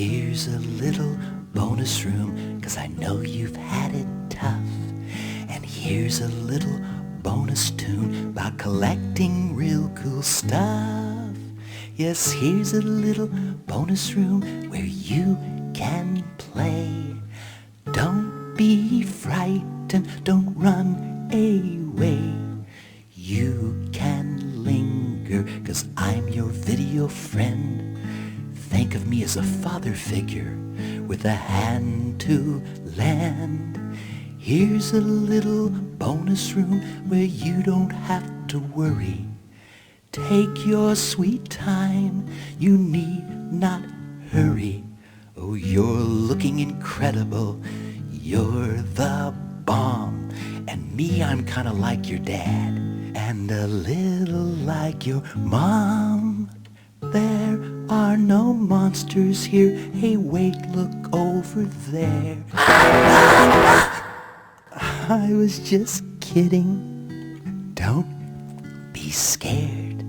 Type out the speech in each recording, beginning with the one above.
Here's a little bonus room, 'cause I know you've had it tough. And here's a little bonus tune about collecting real cool stuff. Yes, here's a little bonus room where you can play. Don't be frightened, don't run away. You can linger, 'cause I'm your video friend. Think of me as a father figure with a hand to lend. Here's a little bonus room where you don't have to worry. Take your sweet time, you need not hurry. Oh, you're looking incredible, you're the bomb. And me, I'm kinda like your dad, and a little like your mom. There are no monsters here, hey wait, look over there. I was just kidding, don't be scared.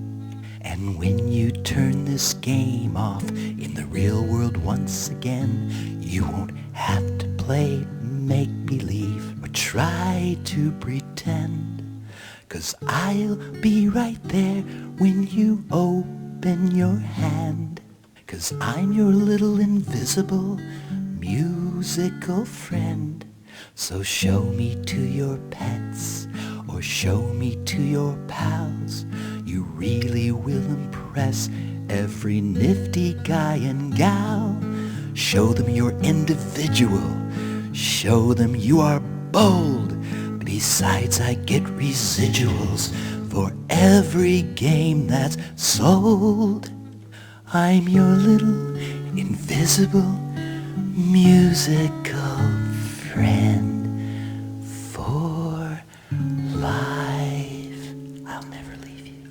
And when you turn this game off in the real world once again, you won't have to play make-believe or try to pretend. 'Cause I'll be right there when you open your hand. 'Cause I'm your little invisible musical friend. So show me to your pets or show me to your pals. You really will impress every nifty guy and gal. Show them you're individual. Show them you are bold. Besides, I get residuals for every game that's sold. I'm your little invisible musical friend for life. I'll never leave you.